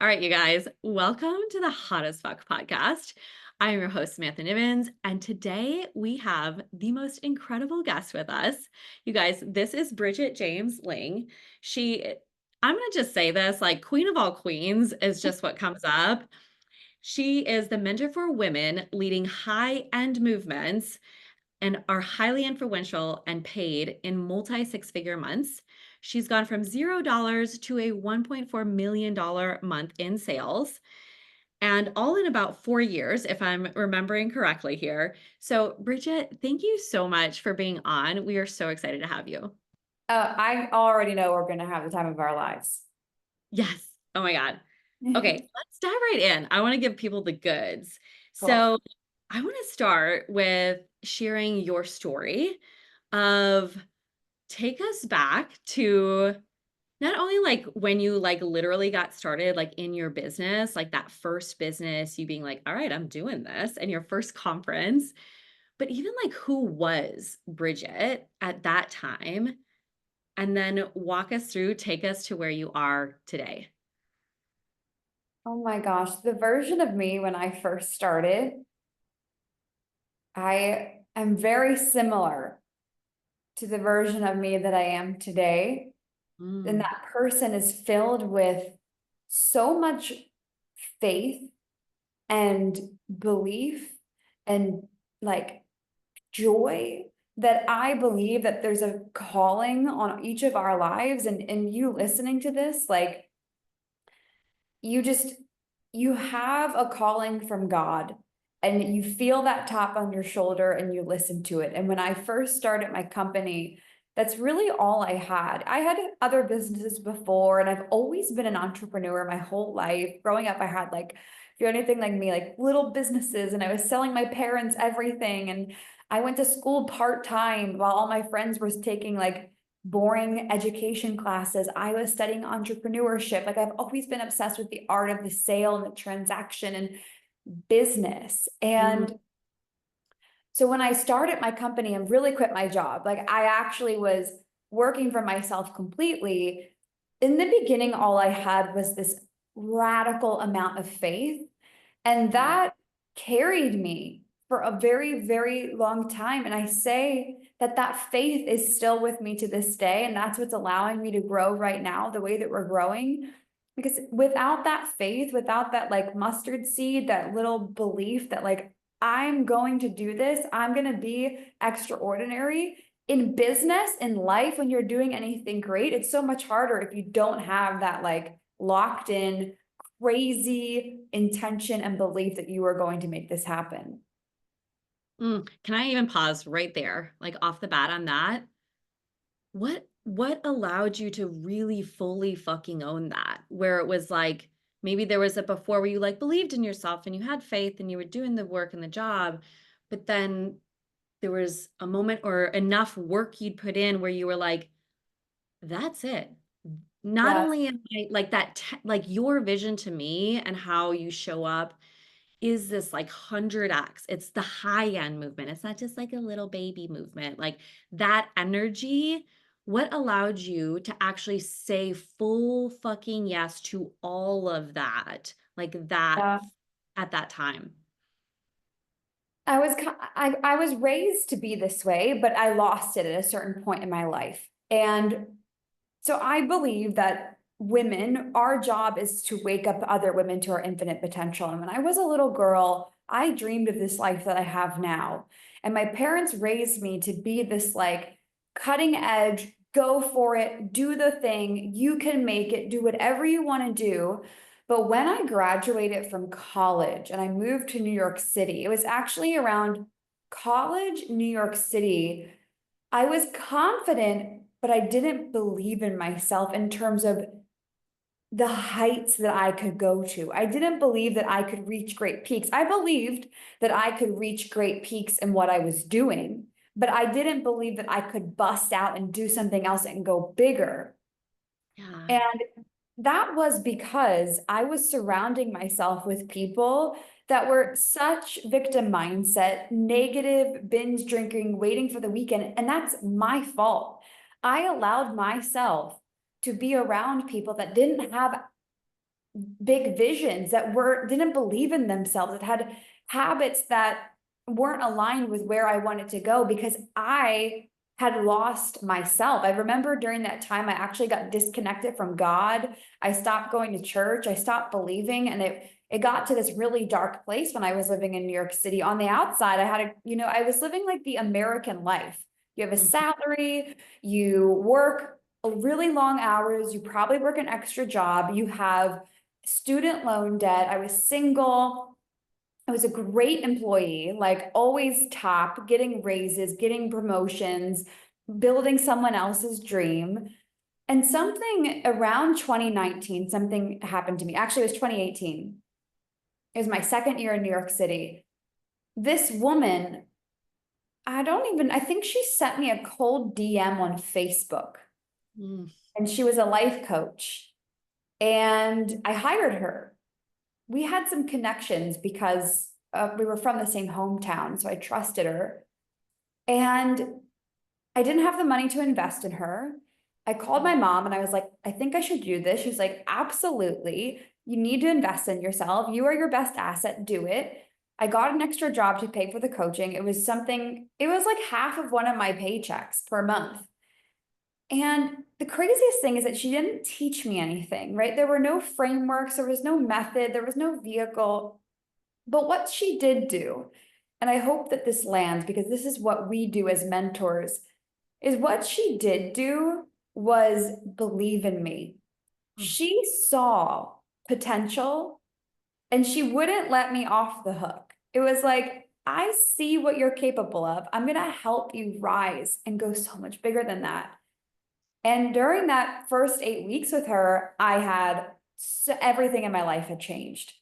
All right, you guys, welcome to the Hottest Fuck podcast. I am your host, Samantha Nivens, and today we have the most incredible guest with us. You guys, this is Bridget James Ling. I'm going to just say this like, queen of all queens is just what comes up. She is the mentor for women leading high end movements and are highly influential and paid in multi six-figure months. She's gone from $0 to a $1.4 million month in sales, and all in about 4 years, if I'm remembering correctly here. So, Bridget, thank you so much for being on. We are so excited to have you. I already know we're going to have the time of our lives. Yes. Oh my God. Okay, let's dive right in. I want to give people the goods. Cool. So, I want to start with sharing your story of take us back to not only like when you like literally got started like in your business, like that first business, you being like, all right, I'm doing this, and your first conference, but even like who was Bridget at that time? And then walk us through, take us to where you are today. Oh my gosh, the version of me when I first started, I am very similar to the version of me that I am today. And Mm, that person is filled with so much faith and belief and like joy that I believe that there's a calling on each of our lives. And you listening to this, like, you just you have a calling from God and you feel that tap on your shoulder and you listen to it. And when I first started my company, that's really all I had. I had other businesses before, and I've always been an entrepreneur my whole life. Growing up, I had like, if you're anything like me, like little businesses, and I was selling my parents everything. And I went to school part-time while all my friends were taking like boring education classes. I was studying entrepreneurship. Like, I've always been obsessed with the art of the sale and the transaction and business. mm, And so when I started my company and really quit my job, like I actually was working for myself completely. In the beginning, all I had was this radical amount of faith. And mm, that carried me for a very, very long time. And I say that that faith is still with me to this day. And that's what's allowing me to grow right now, the way that we're growing. Because without that faith, without that like mustard seed, that little belief that like, I'm going to do this, I'm going to be extraordinary in business, in life, when you're doing anything great, it's so much harder if you don't have that like locked in crazy intention and belief that you are going to make this happen. Can I even pause right there, like off the bat on that? What allowed you to really fully fucking own that? Where it was like maybe there was a before where you like believed in yourself and you had faith and you were doing the work and the job, but then there was a moment or enough work you'd put in where you were like, that's it. Not Yes. only am I like that, like your vision to me and how you show up is this like 100x. It's the high end movement. It's not just like a little baby movement. Like that energy, what allowed you to actually say full fucking yes to all of that? Like that Yeah. at that time. I was raised to be this way, but I lost it at a certain point in my life. And so I believe that women, our job is to wake up other women to our infinite potential. And when I was a little girl, I dreamed of this life that I have now. And my parents raised me to be this like cutting edge, go for it, do the thing, you can make it, do whatever you want to do. But when I graduated from college and I moved to New York City, it was actually around college, New York City. I was confident, but I didn't believe in myself in terms of the heights that I could go to. I didn't believe that I could reach great peaks. I believed that I could reach great peaks in what I was doing, but I didn't believe that I could bust out and do something else and go bigger. Yeah. And that was because I was surrounding myself with people that were such victim mindset, negative, binge drinking, waiting for the weekend. And that's my fault. I allowed myself to be around people that didn't have big visions, that didn't believe in themselves, that had habits that weren't aligned with where I wanted to go because I had lost myself. I remember during that time, I actually got disconnected from God. I stopped going to church. I stopped believing. And it got to this really dark place when I was living in New York City. On the outside, I had I was living like the American life. You have a Mhm. salary, you work really long hours, you probably work an extra job, you have student loan debt. I was single. I was a great employee, like always top, getting raises, getting promotions, building someone else's dream. And something around 2019, something happened to me. Actually, it was 2018. It was my second year in New York City. This woman, I think she sent me a cold DM on Facebook, Mm. and she was a life coach. And I hired her. We had some connections because we were from the same hometown, so I trusted her. And I didn't have the money to invest in her. I called my mom and I was like, I think I should do this. She's like, absolutely. You need to invest in yourself. You are your best asset. Do it. I got an extra job to pay for the coaching. It was like half of one of my paychecks per month. And the craziest thing is that she didn't teach me anything, right? There were no frameworks, there was no method, there was no vehicle. But what she did do, and I hope that this lands because this is what we do as mentors, is what she did do was believe in me. She saw potential and she wouldn't let me off the hook. It was like, I see what you're capable of. I'm going to help you rise and go so much bigger than that. And during that first 8 weeks with her, everything in my life had changed.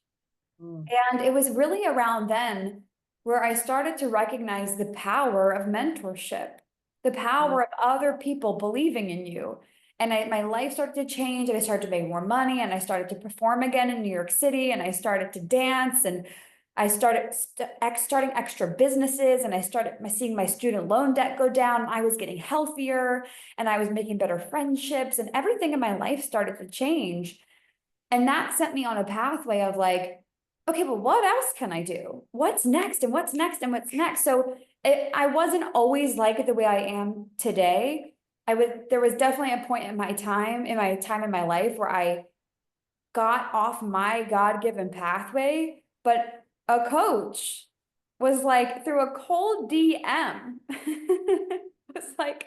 Mm. And it was really around then where I started to recognize the power of mentorship, the Mm. power of other people believing in you. And my life started to change, and I started to make more money, and I started to perform again in New York City, and I started to dance, and I started starting extra businesses, and I started seeing my student loan debt go down. I was getting healthier, and I was making better friendships, and everything in my life started to change. And that sent me on a pathway of like, okay, but what else can I do? What's next? And what's next? And what's next? So I wasn't always like the way I am today. There was definitely a point in my life where I got off my God-given pathway, but a coach was like through a cold DM was like,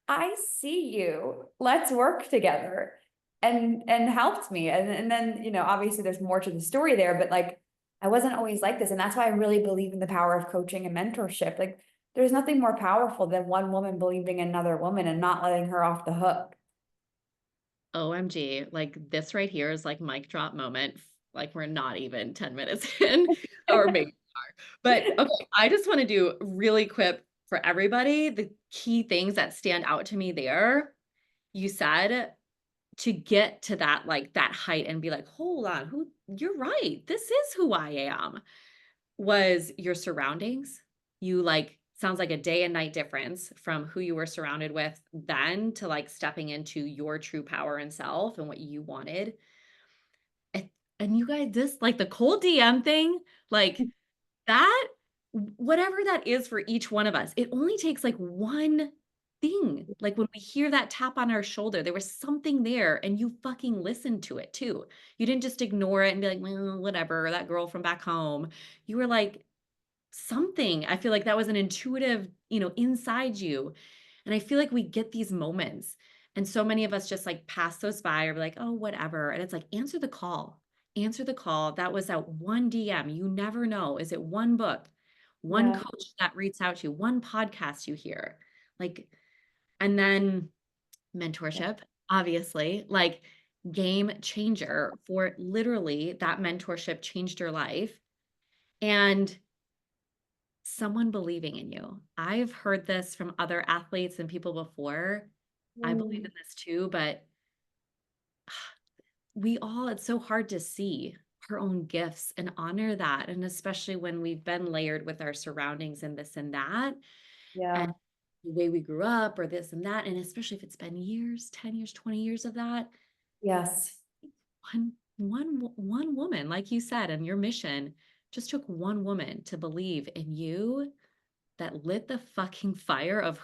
I see you, let's work together, and helped me. And then, obviously there's more to the story there, but like I wasn't always like this. And that's why I really believe in the power of coaching and mentorship. Like there's nothing more powerful than one woman believing in another woman and not letting her off the hook. OMG, like this right here is like mic drop moment. Like we're not even 10 minutes in, or maybe we are. But okay, I just want to do really quick for everybody the key things that stand out to me there. You said to get to that like that height and be like, hold on, you're right. This is who I am. Was your surroundings. You like sounds like a day and night difference from who you were surrounded with then to like stepping into your true power and self and what you wanted. And, and you guys, this like the cold DM thing, like that, whatever that is for each one of us, it only takes like one thing. Like when we hear that tap on our shoulder, there was something there and you fucking listened to it too. You didn't just ignore it and be like, well, whatever, that girl from back home. You were like, something. I feel like that was an intuitive, inside you. And I feel like we get these moments. And so many of us just like pass those by or be like, oh, whatever. And it's like, answer the call. Answer the call. That was that one DM. You never know. Is it one book, one Yeah, coach that reads out to you, one podcast you hear? Like, and then yeah, mentorship, obviously, like game changer for literally that mentorship changed your life. And someone believing in you. I've heard this from other athletes and people before. I believe in mm, this too, but it's so hard to see our own gifts and honor that. And especially when we've been layered with our surroundings and this and that, and yeah, the way we grew up or this and that. And especially if it's been years, 10 years, 20 years of that, yes. one one woman, like you said, and your mission just took one woman to believe in you that lit the fucking fire of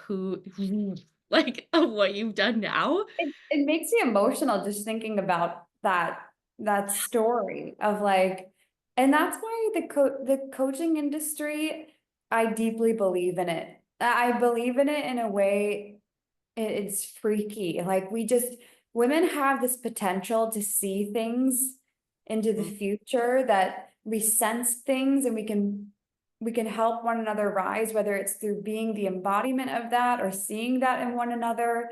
like, of what you've done now. It makes me emotional just thinking about that story of like, and that's why the coaching industry, I deeply believe in it. I believe in it in a way, it's freaky. Like we just, women have this potential to see things into the Mhm. future, that we sense things and we can help one another rise, whether it's through being the embodiment of that or seeing that in one another.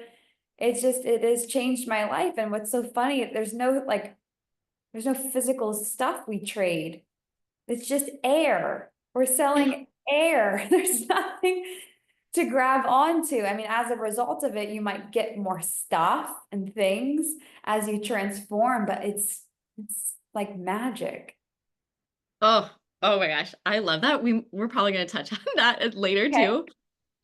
It's just, it has changed my life. And what's so funny, there's no physical stuff we trade. It's just air. We're Yeah. selling air. There's nothing to grab onto. I mean, as a result of it, you might get more stuff and things as you transform, but it's like magic. Oh, oh my gosh, I love that. We're probably gonna touch on that later Okay. too.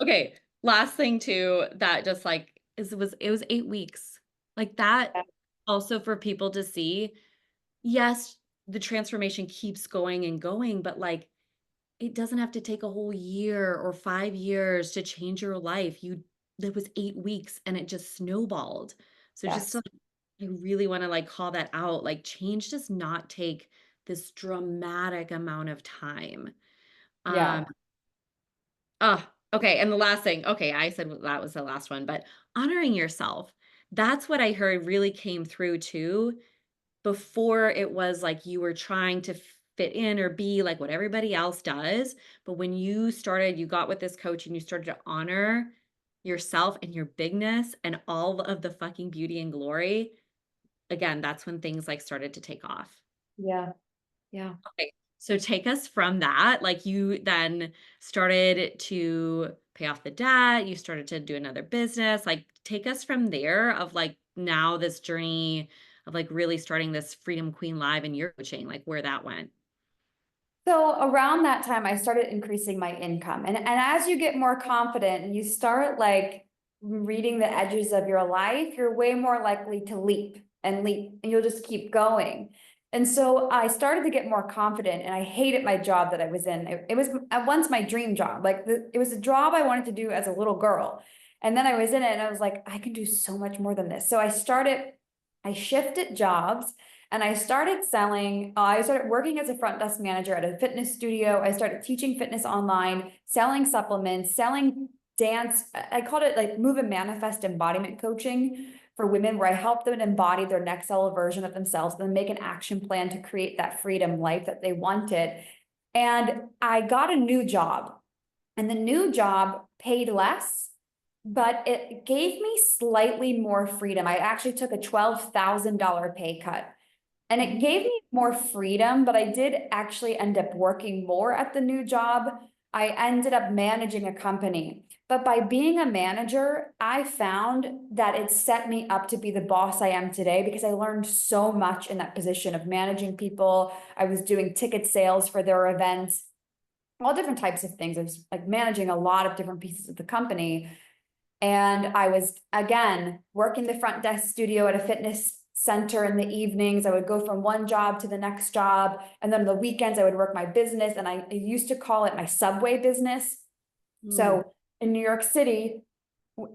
Okay, last thing too that just like it was 8 weeks. Like that also for people to see. Yes, the transformation keeps going and going, but like it doesn't have to take a whole year or 5 years to change your life. You That was 8 weeks and it just snowballed. So just Yes. to, I really wanna, like, call that out, like, change does not take this dramatic amount of time. Um, Yeah. oh, okay, and the last thing, okay, I said that was the last one, but honoring yourself, that's what I heard really came through too, before it was like you were trying to fit in or be like what everybody else does, but when you got with this coach and you started to honor yourself and your bigness and all of the fucking beauty and glory, again, that's when things, like, started to take off. Yeah. Yeah. Okay, so take us from that, like, you then started to pay off the debt, you started to do another business, like, take us from there of, like, now this journey of, like, really starting this Freedom Queen Live and your coaching, like, where that went. So around that time, I started increasing my income. And as you get more confident and you start like reading the edges of your life, you're way more likely to leap, and you'll just keep going. And so I started to get more confident, and I hated my job that I was in. It was at once my dream job. It was a job I wanted to do as a little girl. And then I was in it and I was like, I can do so much more than this. So I shifted jobs. And I started selling, I started working as a front desk manager at a fitness studio. I started teaching fitness online, selling supplements, selling dance. I called it like move and manifest embodiment coaching for women, where I help them embody their next level version of themselves, then make an action plan to create that freedom life that they wanted. And I got a new job, and the new job paid less, but it gave me slightly more freedom. I actually took a $12,000 pay cut. And it Mhm. gave me more freedom, but I did actually end up working more at the new job. I ended up managing a company. But by being a manager, I found that it set me up to be the boss I am today, because I learned so much in that position of managing people. I was doing ticket sales for their events, all different types of things. I was like managing a lot of different pieces of the company. And I was, again, working the front desk studio at a fitness center in the evenings. I would go from one job to the next job. And then on the weekends, I would work my business. And I used to call it my subway business. Mm, So in New York City,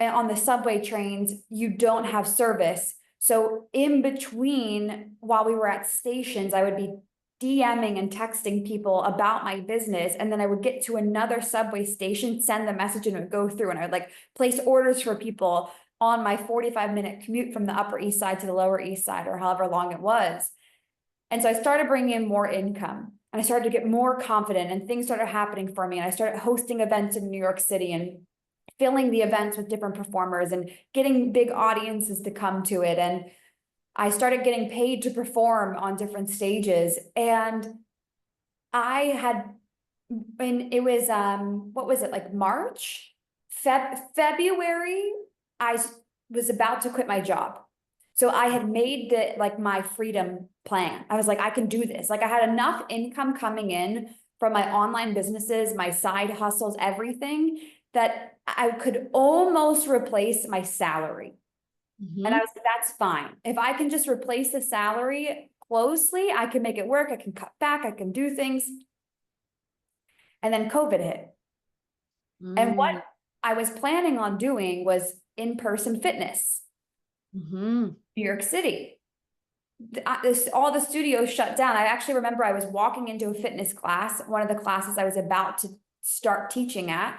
on the subway trains, you don't have service. So in between, while we were at stations, I would be DMing and texting people about my business. And then I would get to another subway station, send the message, and it would go through. And I would like place orders for people on my 45-minute commute from the Upper East Side to the Lower East Side, or however long it was. And so I started bringing in more income, and I started to get more confident, and things started happening for me. And I started hosting events in New York City and filling the events with different performers and getting big audiences to come to it. And I started getting paid to perform on different stages. And I had, and it was what was it, like March, February, I was about to quit my job. So I had made the like my freedom plan. I was like, I can do this. Like I had enough income coming in from my online businesses, my side hustles, everything, that I could almost replace my salary. And I mhm. was like, that's fine. If I can just replace the salary, closely, I can make it work. I can cut back. I can do things. And then COVID hit. And what Mm. I was planning on doing was in-person fitness, Mhm. New York City. All the studios shut down. I actually remember I was walking into a fitness class, one of the classes I was about to start teaching at,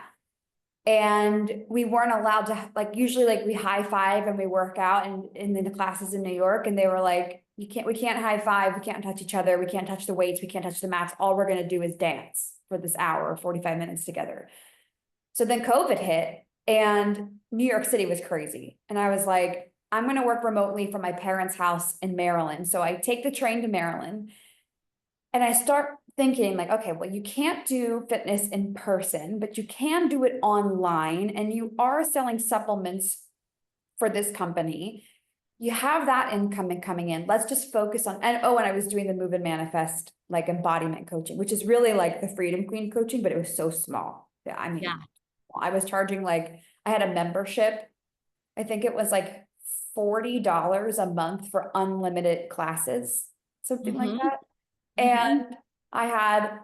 and we weren't allowed to, like, usually like we high five and we work out and in the classes in New York, and they were like, we can't high five, we can't touch each other, we can't touch the weights, we can't touch the mats. All we're gonna do is dance for this hour, 45 minutes together. So then COVID hit and New York City was crazy. And I was like, I'm going to work remotely from my parents' house in Maryland. So I take the train to Maryland and I start thinking like, okay, well, you can't do fitness in person, but you can do it online, and you are selling supplements for this company. You have that income coming in. Let's just focus on, and oh, and I was doing the Move and Manifest like embodiment coaching, which is really like the Freedom Queen coaching, but it was so small. Yeah, I Yeah. mean, I was charging like, I had a membership. I think it was like $40 a month for unlimited classes, something like Mhm. that. Mhm. And I had,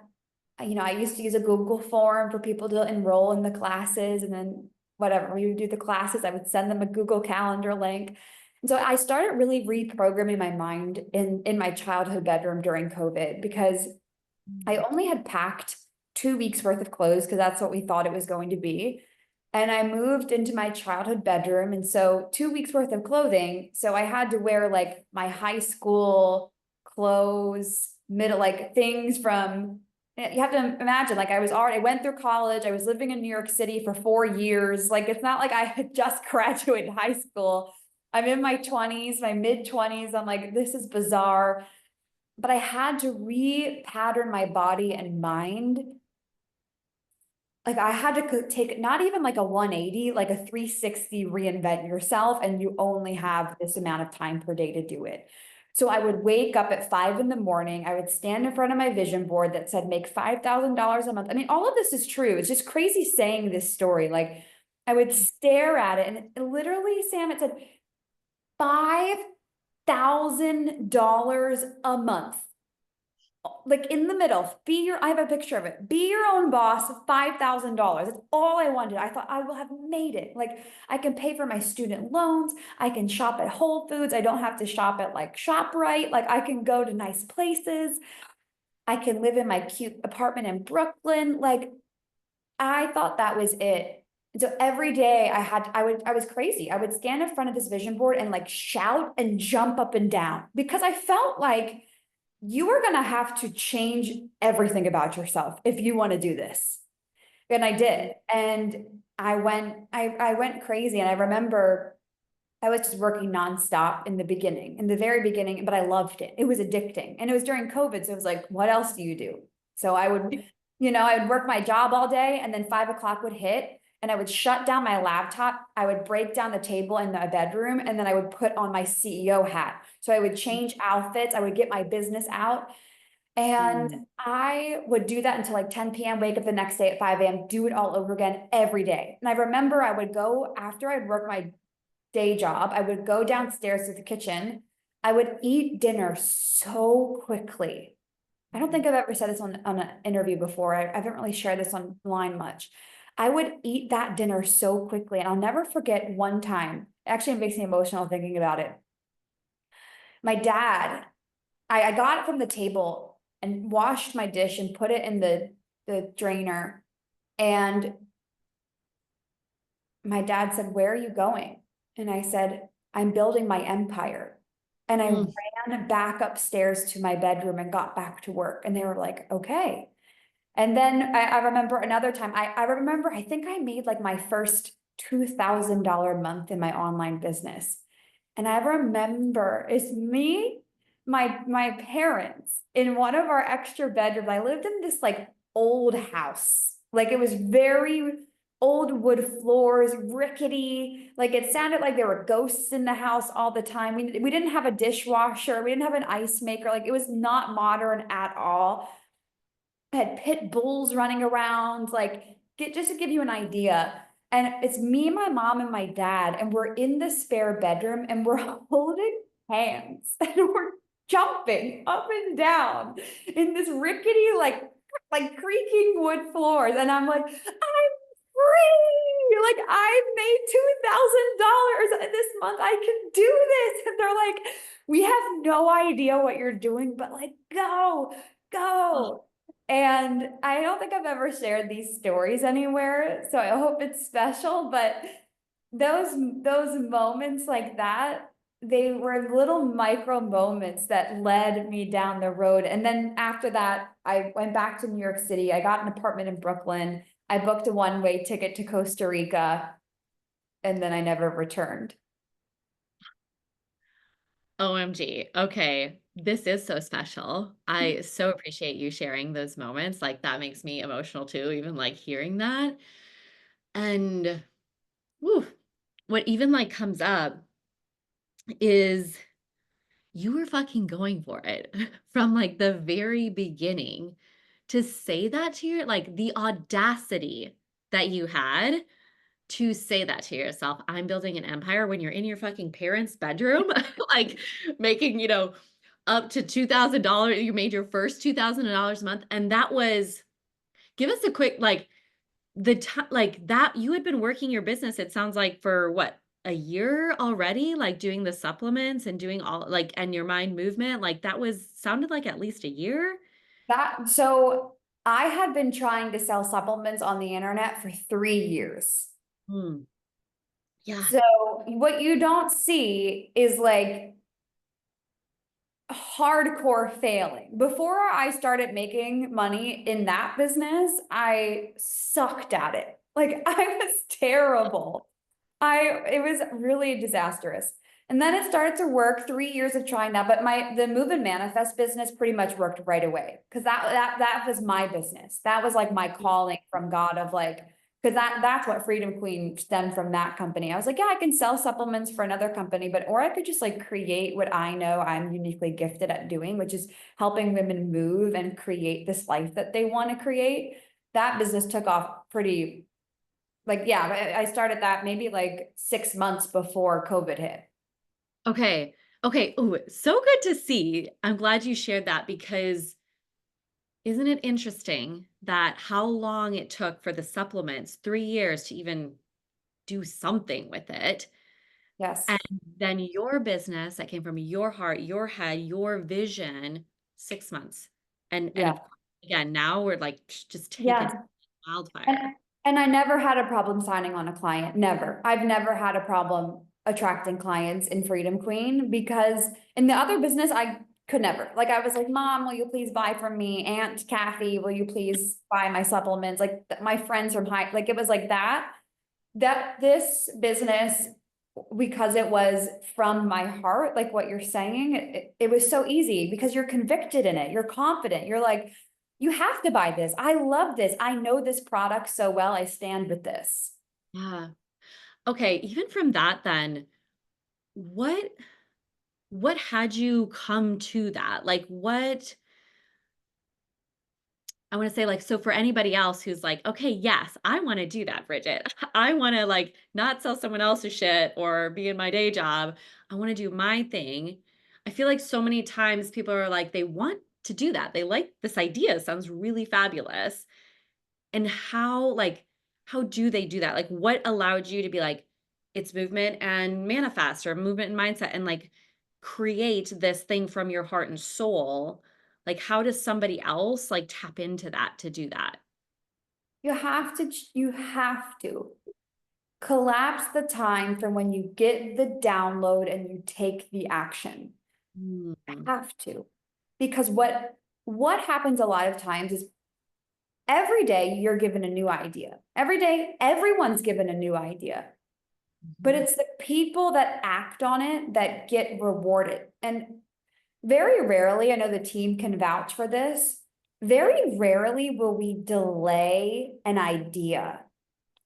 I used to use a Google form for people to enroll in the classes. And then whatever, we would do the classes, I would send them a Google Calendar link. And so I started really reprogramming my mind in my childhood bedroom during COVID, because I only had packed 2 weeks worth of clothes because that's what we thought it was going to be. And I moved into my childhood bedroom. And so 2 weeks worth of clothing. So I had to wear like my high school clothes, middle, like things from, you have to imagine, like I went through college. I was living in New York City for 4 years. Like, it's not like I had just graduated high school. I'm in my 20s, my mid 20s. I'm like, this is bizarre. But I had to repattern my body and mind. Like, I had to take not even like a 180, like a 360, reinvent yourself, and you only have this amount of time per day to do it. So I would wake up at 5 in the morning. I would stand in front of my vision board that said make $5,000 a month. I mean, all of this is true. It's just crazy saying this story. Like, I would stare at it, and literally, Sam, it said $5,000 a month, like in the middle. I have a picture of it. Be your own boss, $5,000. That's all I wanted. I thought I will have made it. Like, I can pay for my student loans. I can shop at Whole Foods. I don't have to shop at like ShopRite. Like, I can go to nice places. I can live in my cute apartment in Brooklyn. Like, I thought that was it. And so every day I was crazy. I would stand in front of this vision board and like shout and jump up and down, because I felt like you are going to have to change everything about yourself if you want to do this. And I did. And I went crazy. And I remember I was just working nonstop in the very beginning, but I loved it. It was addicting. And it was during COVID. So it was like, what else do you do? So I would work my job all day, and then 5 o'clock would hit and I would shut down my laptop. I would break down the table in the bedroom, and then I would put on my CEO hat. So I would change outfits. I would get my business out. And Mm. I would do that until like 10 p.m., wake up the next day at 5 a.m., do it all over again every day. And I remember I would go after I'd work my day job, I would go downstairs to the kitchen. I would eat dinner so quickly. I don't think I've ever said this on an interview before. I haven't really shared this online much. I would eat that dinner so quickly. And I'll never forget one time. Actually, it makes me emotional thinking about it. My dad, I got it from the table and washed my dish and put it in the drainer. And my dad said, "Where are you going?" And I said, "I'm building my empire." And I Mm. ran back upstairs to my bedroom and got back to work. And they were like, okay. And then I remember another time, I remember, I think I made like my first $2,000 month in my online business. And I remember it's me, my parents in one of our extra bedrooms. I lived in this like old house. Like, it was very old wood floors, rickety. Like, it sounded like there were ghosts in the house all the time. We didn't have a dishwasher. We didn't have an ice maker. Like, it was not modern at all. I had pit bulls running around, like, just to give you an idea. And it's me, my mom, and my dad, and we're in the spare bedroom and we're holding hands and we're jumping up and down in this rickety, like creaking wood floors. And I'm like, I'm free. Like I've made $2,000 this month. I can do this. And they're like, we have no idea what you're doing, but like, go, Oh, go. And I don't think I've ever shared these stories anywhere, so I hope it's special, but those moments like that, they were little micro moments that led me down the road. And then after that, I went back to New York City. I got an apartment in Brooklyn. I booked a one-way ticket to Costa Rica, and then I never returned. OMG. Okay. This is so special. I so appreciate you sharing those moments. Like that makes me emotional too, even like hearing that. And whew, what even like comes up is you were fucking going for it from like the very beginning to say that to your like the audacity that you had to say that to yourself. I'm building an empire when you're in your fucking parents' bedroom, like making, up to $2,000. You made your first $2,000 a month. And that was, give us a quick, like, the time, like that you had been working your business, it sounds like for what, a year already, like doing the supplements and doing all like, and your mind movement, like that was sounded like at least a year. So I had been trying to sell supplements on the internet for 3 years. Hmm. Yeah. So what you don't see is like hardcore failing. Before I started making money in that business, I sucked at it. Like I was terrible. It was really disastrous. And then it started to work, 3 years of trying that. But the Move and Manifest business pretty much worked right away. Because that was my business. That was like my calling from God of like, because that's what Freedom Queen stemmed from, that company. I was like, yeah, I can sell supplements for another company, but or I could just like create what I know I'm uniquely gifted at doing, which is helping women move and create this life that they want to create. That business took off pretty, like, yeah, I started that maybe like 6 months before COVID hit. Okay. Okay. Oh, so good to see. I'm glad you shared that because isn't it interesting that how long it took for the supplements, 3 years to even do something with it. Yes. And then your business that came from your heart, your head, your vision, 6 months. And Yeah. of course, again, now we're like just taking Yeah. And wildfire. and I never had a problem signing on a client. Never. I've never had a problem attracting clients in Freedom Queen, because in the other business I could never. Like I was like, Mom, will you please buy from me? Aunt Kathy, will you please buy my supplements? Like my friends from high, like it was like that. That this business, because it was from my heart, like what you're saying, it was so easy because you're convicted in it. You're confident. You're like, you have to buy this. I love this. I know this product so well. I stand with this. Yeah. Okay, even from that then, what what had you come to that? Like what I want to say like so for anybody else who's like, okay, yes, I want to do that, Bridget. I want to like not sell someone else's shit or be in my day job. I want to do my thing. I feel like so many times people are like they want to do that. They like this idea. It sounds really fabulous. And how do they do that? Like what allowed you to be like it's movement and manifest or movement and mindset and like create this thing from your heart and soul? Like how does somebody else like tap into that to do that? You have to collapse the time from when you get the download and you take the action. Mm, Have to. Because what happens a lot of times is every day you're given a new idea. Every day, everyone's given a new idea. But mhm, it's the people that act on it that get rewarded. And very rarely, I know the team can vouch for this, very rarely will we delay an idea.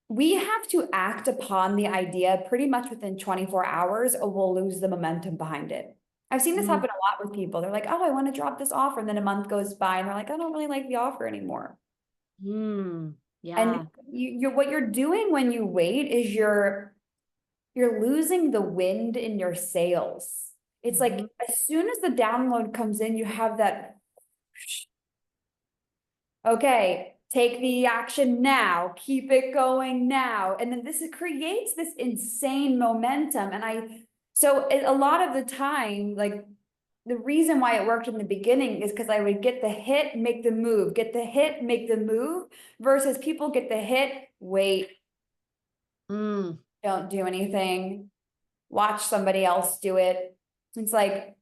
We have to act upon the idea pretty much within 24 hours, or we'll lose the momentum behind it. I've seen this mm, happen a lot with people. They're like, oh, I want to drop this offer. And then a month goes by and they're like, I don't really like the offer anymore. mm. And Yeah. what you're doing when you wait is you're losing the wind in your sails. It's like Mhm. as soon as the download comes in, you have that, okay, take the action now, keep it going now. And then creates this insane momentum. So a lot of the time, like the reason why it worked in the beginning is because I would get the hit, make the move, get the hit, make the move, versus people get the hit, wait, Mm. don't do anything, watch somebody else do it. It's like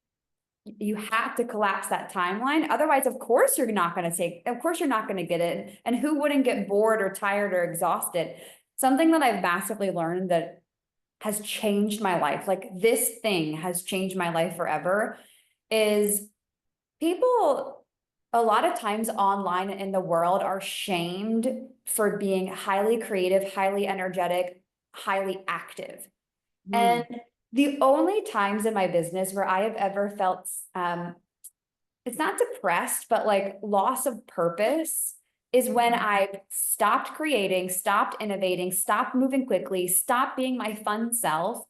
you have to collapse that timeline. Otherwise, of course, you're not going to get it. And who wouldn't get bored or tired or exhausted? Something that I've massively learned that has changed my life, like this thing has changed my life forever, is people a lot of times online in the world are shamed for being highly creative, highly energetic, highly active. And Mm. the only times in my business where I have ever felt it's not depressed, but like loss of purpose is when I stopped creating, stopped innovating, stopped moving quickly, stopped being my fun self,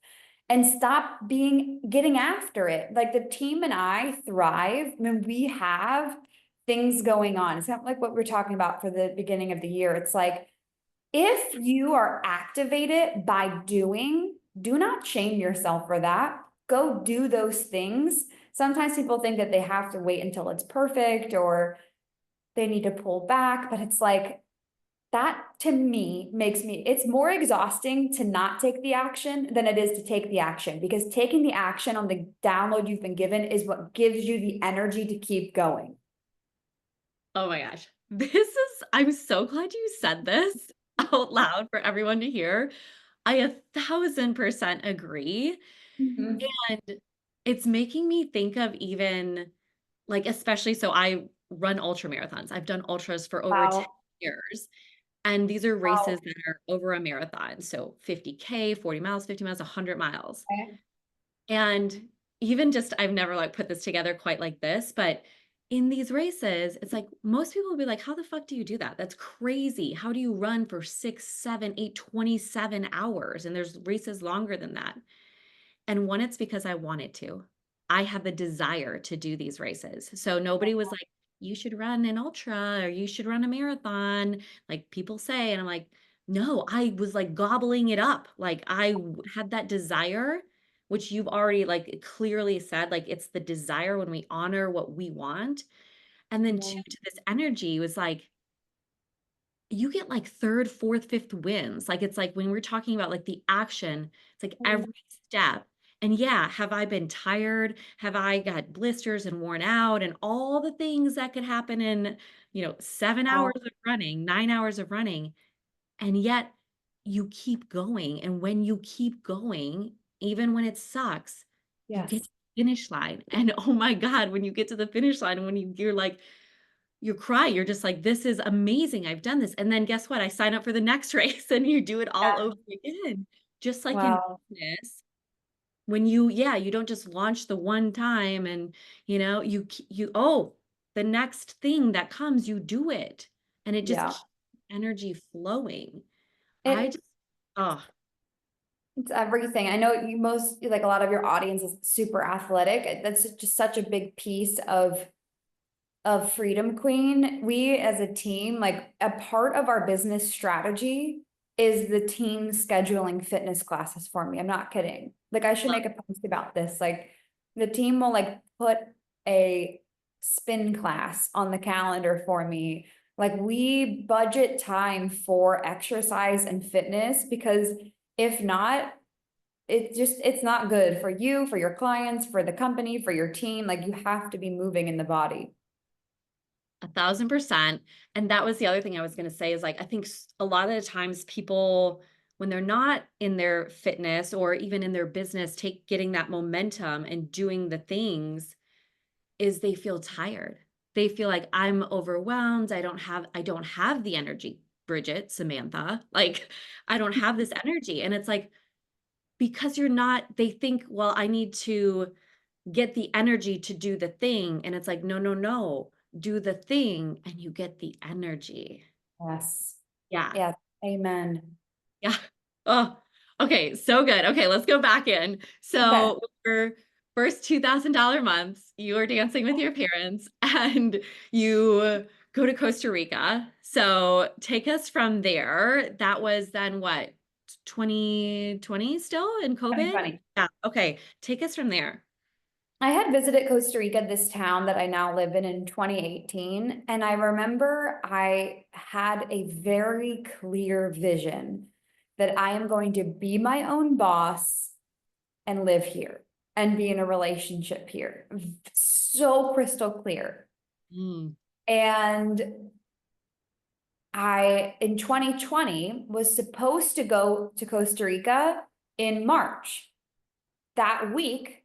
and stopped getting after it. Like the team and I thrive when we have things going on. It's not like what we're talking about for the beginning of the year. It's like if you are activated by doing, do not shame yourself for that. Go do those things. Sometimes people think that they have to wait until it's perfect or they need to pull back, but it's like that to me it's more exhausting to not take the action than it is to take the action, because taking the action on the download you've been given is what gives you the energy to keep going. Oh my gosh. I'm so glad you said this out loud for everyone to hear. I 1,000% agree. Mhm. And it's making me think of even like, especially so I run ultra marathons. I've done ultras for over 10 Wow. years. And these are races Wow. that are over a marathon. So 50K, 40 miles, 50 miles, 100 miles. Okay. And even just, I've never like put this together quite like this, but in these races, it's like most people will be like, how the fuck do you do that? That's crazy. How do you run for 6, 7, 8, 27 hours? And there's races longer than that. And one, it's because I wanted to. I had the desire to do these races. So nobody was like, you should run an ultra or you should run a marathon, like people say. And I'm like, no, I was like gobbling it up. Like had that desire, which you've already like clearly said, like it's the desire when we honor what we want. And then two, Yeah. to this energy was like, you get like third, fourth, fifth wins. Like it's like when we're talking about like the action, it's like every step. And yeah, have I been tired? Have I got blisters and worn out and all the things that could happen in, 7 hours Wow. of running, 9 hours of running. And yet you keep going. And when you keep going, even when it sucks, you get Yes. to the finish line. And oh my God, when you get to the finish line, when you're like, you cry, you're just like, this is amazing. I've done this. And then guess what? I sign up for the next race and you do it all Yeah. over again. Just like in Wow. business, when you don't just launch the one time and, the next thing that comes, you do it. And it just Yeah. keeps energy flowing. I It just, oh, It's everything. I know like a lot of your audience is super athletic. That's just such a big piece of Freedom Queen. We as a team, like a part of our business strategy is the team scheduling fitness classes for me. I'm not kidding. Like I should make a post about this. Like the team will like put a spin class on the calendar for me. Like we budget time for exercise and fitness, because if not, it's not good for you, for your clients, for the company, for your team. Like you have to be moving in the body. 1,000%. And that was the other thing I was going to say is like, I think a lot of the times people, when they're not in their fitness or even in their business, getting that momentum and doing the things is they feel tired. They feel like I'm overwhelmed. I don't have the energy, Bridget, Samantha. Like I don't have this energy. And it's like, because they think, well, I need to get the energy to do the thing. And it's like, no, no, no, do the thing and you get the energy. Yes. Yeah. Yeah. Amen. Yeah. Oh, okay. So good. Okay. Let's go back in. Okay. So first $2,000 months, you are dancing with your parents and you go to Costa Rica. So take us from there. That was then what, 2020 still in COVID? 2020. Yeah. Okay. Take us from there. I had visited Costa Rica, this town that I now live in 2018. And I remember I had a very clear vision that I am going to be my own boss and live here and be in a relationship here. So crystal clear. Mm, And I, in 2020, was supposed to go to Costa Rica in March. That week,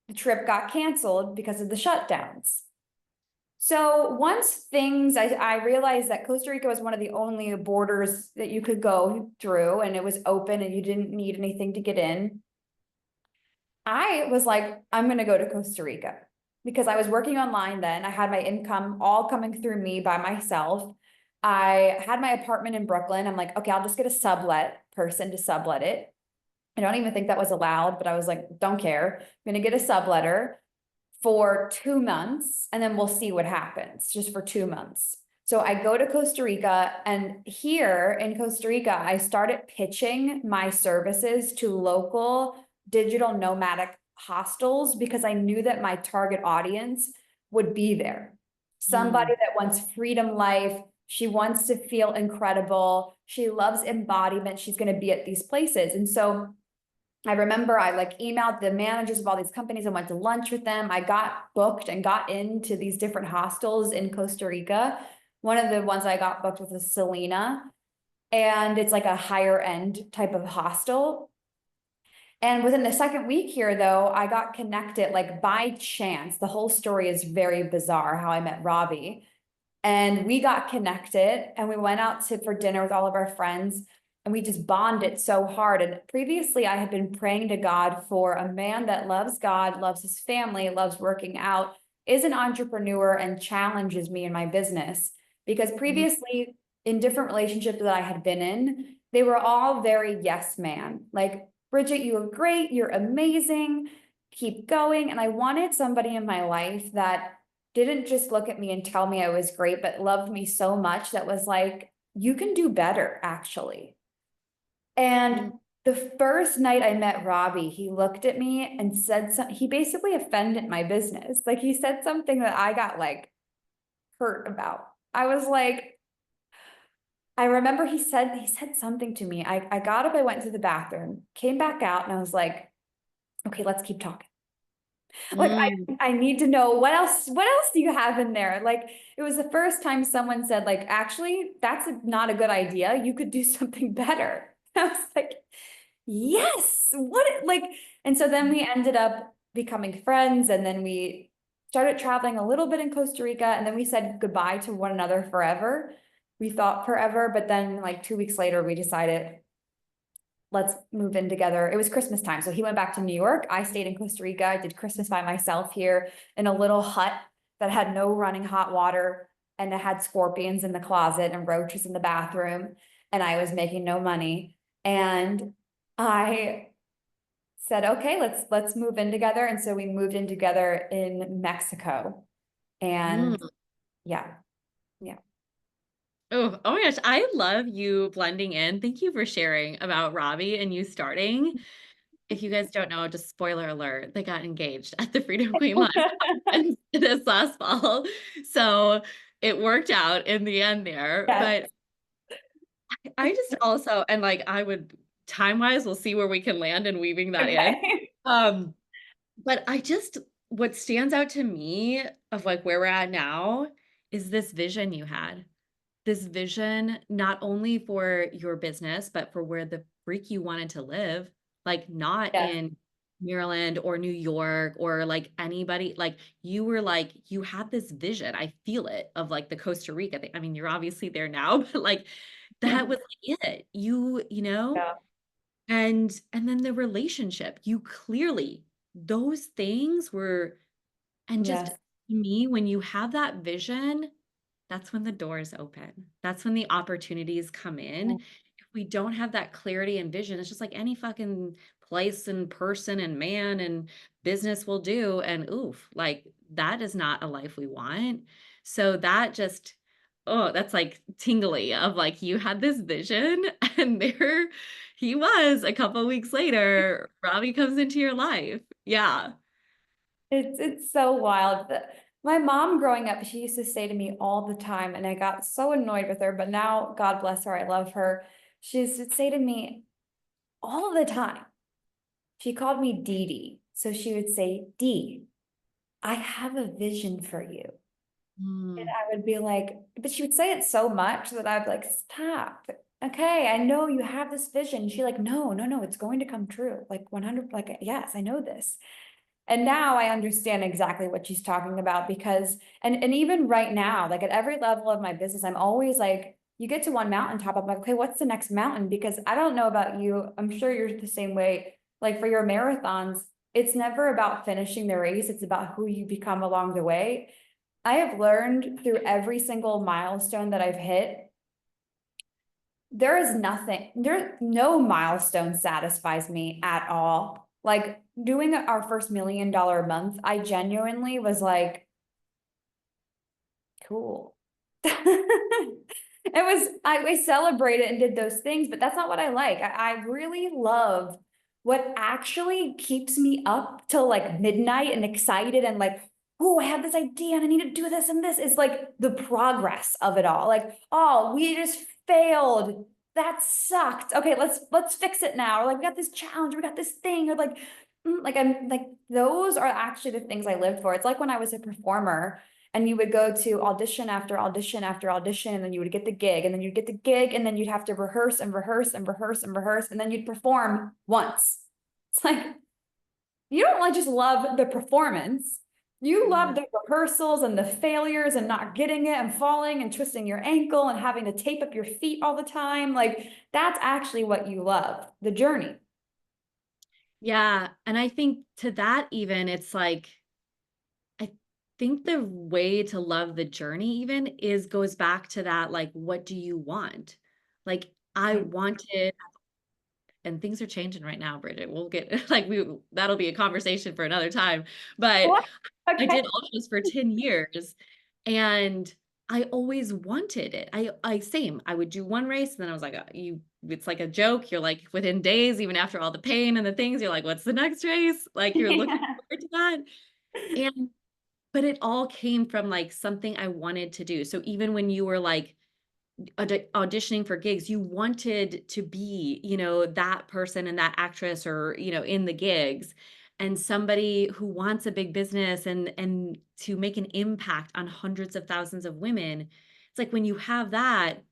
the trip got canceled because of the shutdowns. So once I realized that Costa Rica was one of the only borders that you could go through and it was open and you didn't need anything to get in. I was like, I'm going to go to Costa Rica because I was working online then. I had my income all coming through me by myself. I had my apartment in Brooklyn. I'm like, okay, I'll just get a sublet person to sublet it. I don't even think that was allowed, but I was like, don't care. I'm going to get a subletter for 2 months and then we'll see what happens just for 2 months. So I go to Costa Rica, and here in Costa Rica, I started pitching my services to local digital nomadic hostels because I knew that my target audience would be there. mm, Somebody that wants freedom life. She wants to feel incredible. She loves embodiment. She's going to be at these places. And so I remember I like emailed the managers of all these companies and went to lunch with them. I got booked and got into these different hostels in Costa Rica. One of the ones I got booked with was Selena, and it's like a higher end type of hostel. And within the second week here, though, I got connected like by chance. The whole story is very bizarre how I met Robbie. And we got connected and we went out for dinner with all of our friends and we just bonded so hard. And previously I had been praying to God for a man that loves God, loves his family, loves working out, is an entrepreneur and challenges me in my business. Because mm, previously in different relationships that I had been in, they were all very yes man. Like, Bridget, you are great, you're amazing, keep going. And I wanted somebody in my life that didn't just look at me and tell me I was great, but loved me so much that was like, you can do better, actually. mm, And the first night I met Robbie, he looked at me and said something. He basically offended my business. Like, he said something that I got like hurt about. I was like, I remember he said something to me. I got up, I went to the bathroom, came back out, and I was like, okay, let's keep talking. Like, mm, I need to know what else do you have in there? Like, it was the first time someone said, like, actually, that's not a good idea. You could do something better. I was like, yes, like, and so then we ended up becoming friends, and then we started traveling a little bit in Costa Rica, and then we said goodbye to one another forever. We thought forever, but then like 2 weeks later, we decided let's move in together. It was Christmas time. So he went back to New York. I stayed in Costa Rica. I did Christmas by myself here in a little hut that had no running hot water, and it had scorpions in the closet and roaches in the bathroom. And I was making no money. And I said, okay, let's move in together. And so we moved in together in Mexico. And mm. yeah, yeah. Oh my gosh, I love you blending in. Thank you for sharing about Robbie and you starting. If you guys don't know, just spoiler alert, they got engaged at the Freedom Queen Live conference this last fall. So it worked out in the end there. Yes. But I just also, and like I would time wise, we'll see where we can land in weaving that in. Okay. Um, but I just what stands out to me of like where we're at now is this vision you had. This vision not only for your business, but for where the freak you wanted to live, like not Yes. in Maryland or New York or like anybody, like you were like, you had this vision. I feel it of like the Costa Rica thing. I mean, you're obviously there now, but like that was like it. You know, Yeah. and then the relationship, you clearly those things were and just Yes. to me, when you have that vision, that's when the doors open. That's when the opportunities come in. If we don't have that clarity and vision, it's just like any fucking place and person and man and business will do. And oof, like that is not a life we want. So that just, oh, that's like tingly of like you had this vision and there he was a couple weeks later, Robbie comes into your life. Yeah. It's so wild. My mom growing up, she used to say to me all the time, and I got so annoyed with her, but now, God bless her, I love her. She used to say to me all the time, she called me Dee Dee. So she would say, Dee, I have a vision for you. And Mm. I would be like, but she would say it so much that I'd be like, stop. Okay, I know you have this vision. She like, no, no, no, it's going to come true. Like 100, like, yes, I know this. And now I understand exactly what she's talking about because, and even right now, like at every level of my business, I'm always like, you get to one mountaintop, I'm like, okay, what's the next mountain? Because I don't know about you, I'm sure you're the same way. Like for your marathons, it's never about finishing the race, it's about who you become along the way. I have learned through every single milestone that I've hit, there is nothing, no milestone satisfies me at all. Like doing our first $1 million month, I genuinely was like, cool. It was, I celebrated and did those things, but that's not what I like. I really love what actually keeps me up till like midnight and excited and like, oh, I have this idea and I need to do this and this is like the progress of it all. Like, oh, we just failed. That sucked. Okay, let's fix it now. Or like we got this challenge, we got this thing, or like I'm like those are actually the things I lived for. It's like when I was a performer and you would go to audition after audition after audition, and then you would get the gig, and then you'd get the gig, and then you'd have to rehearse and rehearse and rehearse and rehearse, and then you'd perform once. It's like, you don't like just love the performance. You love Yeah. the rehearsals and the failures and not getting it and falling and twisting your ankle and having to tape up your feet all the time. Like, that's actually what you love, the journey. Yeah. And I think to that, even it's like, I think the way to love the journey even is goes back to that, like, what do you want? Like, I wanted, and things are changing right now, Bridget. We'll get like that'll be a conversation for another time. But What? I Okay. did ultras for 10 years and I always wanted it. I same. I would do one race and then I was like, you it's like a joke. You're like within days, even after all the pain and the things, you're like, what's the next race? Like you're looking Yeah. forward to that. And but it all came from like something I wanted to do. So even when you were like auditioning for gigs, you wanted to be, that person and that actress or, in the gigs. And somebody who wants a big business and to make an impact on hundreds of thousands of women. It's like when you have that,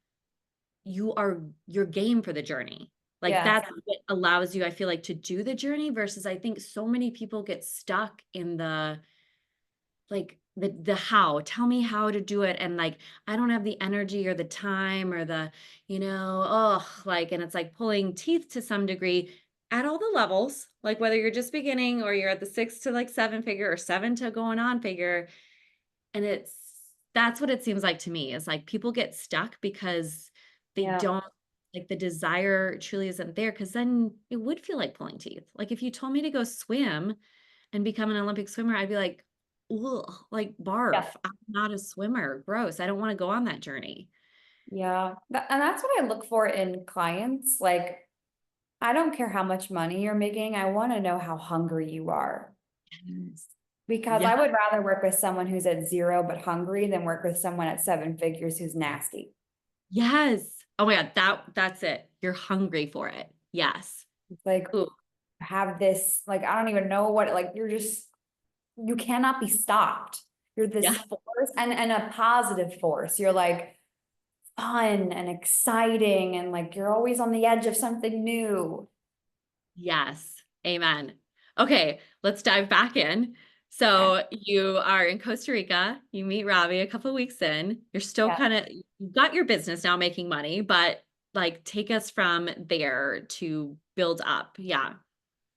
you're game for the journey. Like Yes. that's what allows you, I feel like, to do the journey versus I think so many people get stuck in the like the how, tell me how to do it, and like I don't have the energy or the time or the oh, like, and it's like pulling teeth to some degree at all the levels, like whether you're just beginning or you're at the 6 to like 7 figure or 7 to going on figure. And that's what it seems like to me is like people get stuck because they Yeah. don't, like, the desire truly isn't there, because then it would feel like pulling teeth. Like if you told me to go swim and become an Olympic swimmer, I'd be like, ugh, like Yeah. barf. I'm not a swimmer. Gross. I don't want to go on that journey. Yeah. And that's what I look for in clients. Like, I don't care how much money you're making. I want to know how hungry you are. Yes. Because Yeah. I would rather work with someone who's at zero but hungry than work with someone at seven figures who's nasty. Yes. Oh my God. That's it. You're hungry for it. Yes. It's like, Ooh. have this, like, I don't even know what, like, you cannot be stopped. You're this Yeah. force and a positive force. You're like fun and exciting and like you're always on the edge of something new. Yes. Amen. Okay, let's dive back in. Okay. So you are in Costa Rica, you meet Robbie a couple weeks in. You're still Yeah. kind of, you've got your business now making money, but like take us from there to build up. Yeah.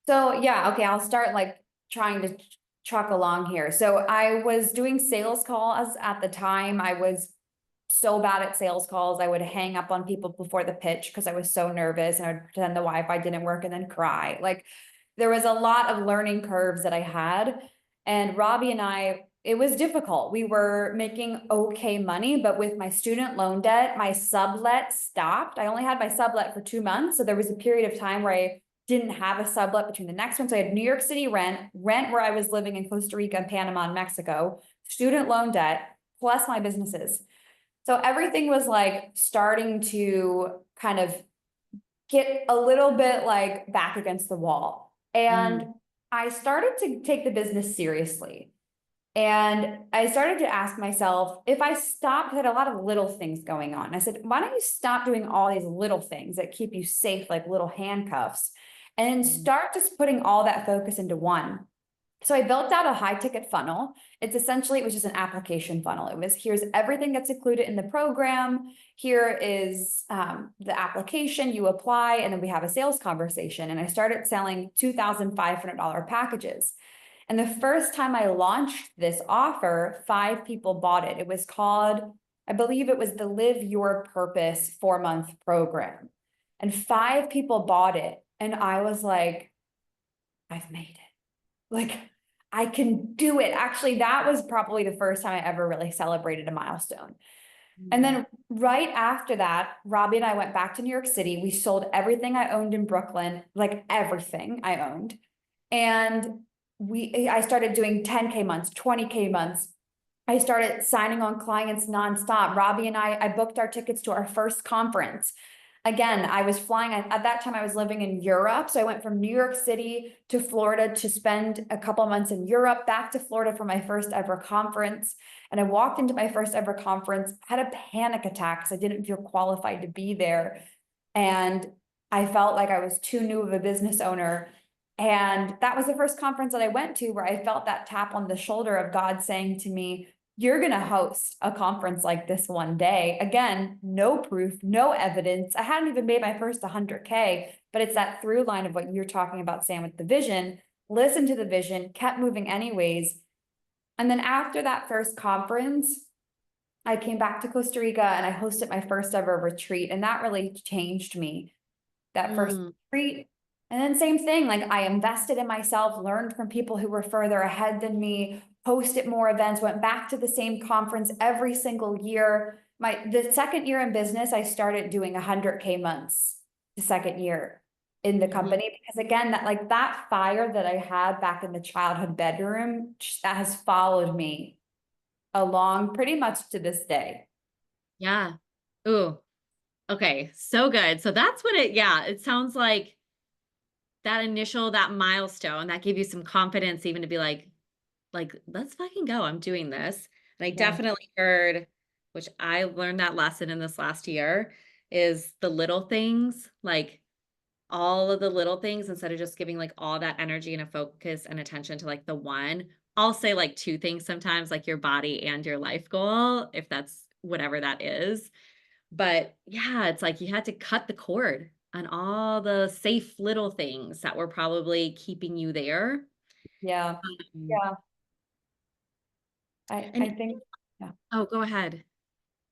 So yeah, okay, I'll start like trying to truck along here. So I was doing sales calls at the time. I was so bad at sales calls. I would hang up on people before the pitch because I was so nervous, and I would pretend the Wi-Fi didn't work and then cry. Like, there was a lot of learning curves that I had. And Robbie and I, it was difficult. We were making okay money, but with my student loan debt, my sublet stopped. I only had my sublet for 2 months. So there was a period of time where I didn't have a sublet between the next one. So I had New York City rent where I was living in Costa Rica and Panama and Mexico, student loan debt, plus my businesses. So everything was like starting to kind of get a little bit like back against the wall. And Mm, I started to take the business seriously. And I started to ask myself, if I stopped, I had a lot of little things going on. I said, why don't you stop doing all these little things that keep you safe, like little handcuffs, and mm, start just putting all that focus into one? So I built out a high ticket funnel. It's essentially, it was just an application funnel. It was, here's everything that's included in the program. Here is the application, you apply, and then we have a sales conversation. And I started selling $2,500 packages. And the first time I launched this offer, 5 people bought it. It was called, I believe it was the Live Your Purpose 4-month program. And 5 people bought it. And I was like, I've made it. Like, I can do it. Actually, that was probably the first time I ever really celebrated a milestone. And mm, then right after that, Robbie and I went back to New York City. We sold everything I owned in Brooklyn, like everything I owned. And I started doing 10K months, 20K months. I started signing on clients nonstop. Robbie and I booked our tickets to our first conference. Again, I was flying at that time, I was living in Europe. So I went from New York City to Florida to spend a couple months in Europe, back to Florida for my first ever conference. And I walked into my first ever conference, had a panic attack because I didn't feel qualified to be there. And I felt like I was too new of a business owner. And that was the first conference that I went to where I felt that tap on the shoulder of God saying to me, you're going to host a conference like this one day. Again, no proof, no evidence. I hadn't even made my first 100K, but it's that through line of what you're talking about, Sam, with the vision. Listen to the vision, kept moving anyways. And then after that first conference, I came back to Costa Rica and I hosted my first ever retreat. And that really changed me, that first mm. retreat. And then same thing, like I invested in myself, learned from people who were further ahead than me, hosted more events, went back to the same conference every single year. The second year in business, I started doing 100K months the second year in the Mhm. company, because again, that fire that I had back in the childhood bedroom, that has followed me along pretty much to this day. Yeah. Ooh, okay, so good. So that's what it sounds like that initial that milestone that gave you some confidence even to be like, "Let's fucking go, I'm doing this." And I Yeah. definitely heard, which I learned that lesson in this last year, is the little things, like, all of the little things instead of just giving, like, all that energy and a focus and attention to, like, the one. I'll say, like, 2 things sometimes, like, your body and your life goal, if that's whatever that is. But, yeah, it's like you had to cut the cord on all the safe little things that were probably keeping you there. Yeah. Mm, Yeah. I, and I think, yeah. oh, go ahead.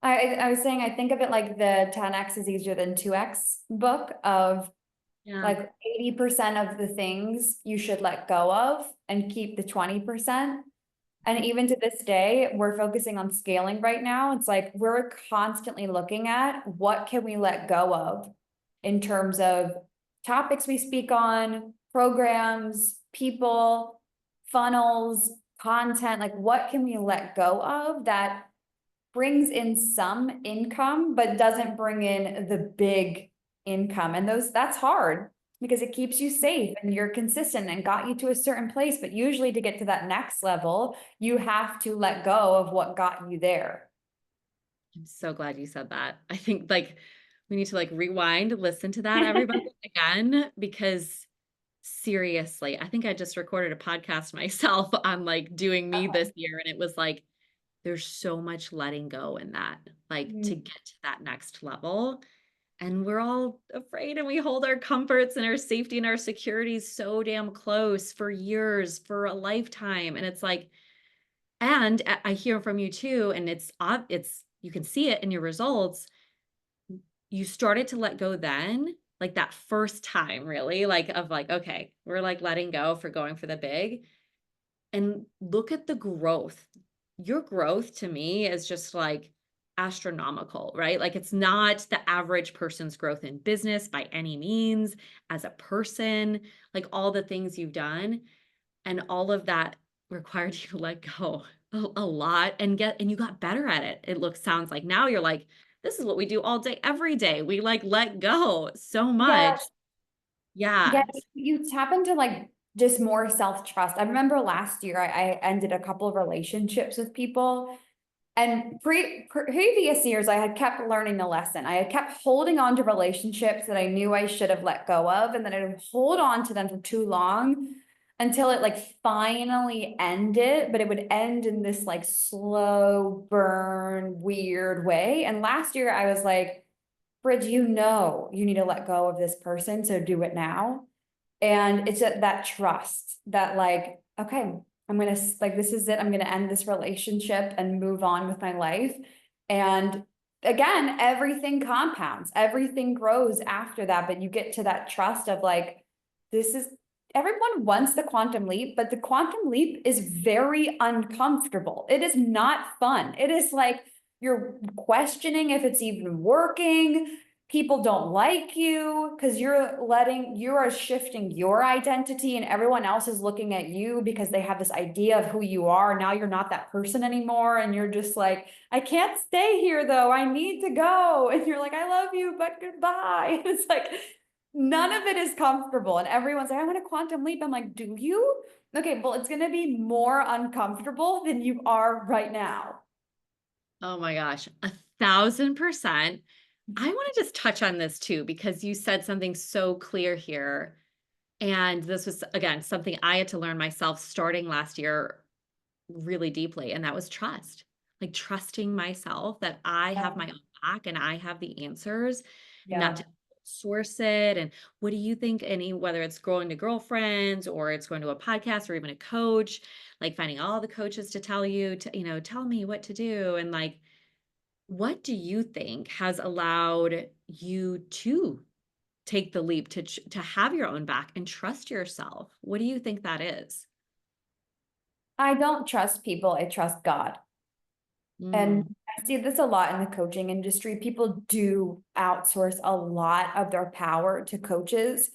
I was saying, I think of it like the 10X is easier than 2X book of Yeah. like 80% of the things you should let go of and keep the 20%. And even to this day, we're focusing on scaling right now. It's like we're constantly looking at what can we let go of in terms of topics we speak on, programs, people, funnels, content, like what can we let go of that brings in some income, but doesn't bring in the big income. And that's hard because it keeps you safe and you're consistent and got you to a certain place. But usually to get to that next level, you have to let go of what got you there. I'm so glad you said that. I think, like, we need to, like, rewind, listen to that, everybody, again, because seriously, I think I just recorded a podcast myself on, like, doing me this year, and it was like, there's so much letting go in that, like, to Mhm. get to that next level, and we're all afraid, and we hold our comforts and our safety and our security so damn close for years, for a lifetime, and it's like, and I hear from you too, and it's you can see it in your results, you started to let go then, like that first time really, like of like, okay, we're like letting go for going for the big and look at the growth. Your growth to me is just like astronomical, right? Like it's not the average person's growth in business by any means, as a person, like all the things you've done. And all of that required you to let go a lot and you got better at it. It looks sounds like now you're like, this is what we do all day, every day. We like let go so much. Yes. Yeah, Yeah. you tap into like just more self-trust. I remember last year I ended a couple of relationships with people. And previous years, I had kept learning the lesson. I had kept holding on to relationships that I knew I should have let go of, and then I would hold on to them for too long until it like finally ended, but it would end in this like slow burn, weird way. And last year I was like, Bridge, you know you need to let go of this person, so do it now. And it's that trust that like, okay, I'm gonna like this is it. I'm gonna end this relationship and move on with my life. And again, everything compounds, everything grows after that. But you get to that trust of like, this is everyone wants the quantum leap, but the quantum leap is very uncomfortable. It is not fun. It is like you're questioning if it's even working. People don't like you because you are shifting your identity and everyone else is looking at you because they have this idea of who you are. Now you're not that person anymore. And you're just like, I can't stay here though. I need to go. And you're like, I love you, but goodbye. It's like, none of it is comfortable. And everyone's like, I want a quantum leap. I'm like, do you? Okay, well, it's going to be more uncomfortable than you are right now. Oh my gosh, 1,000%. I want to just touch on this too, because you said something so clear here. And this was, again, something I had to learn myself starting last year really deeply. And that was trust, like trusting myself that I have my own back and I have the answers, not Yeah. to source it. And what do you think? Whether it's going to girlfriends or it's going to a podcast or even a coach, like finding all the coaches to tell you to, tell me what to do. And like, what do you think has allowed you to take the leap to have your own back and trust yourself? What do you think that is? I don't trust people. I trust God. And Mm, I see this a lot in the coaching industry. People do outsource a lot of their power to coaches.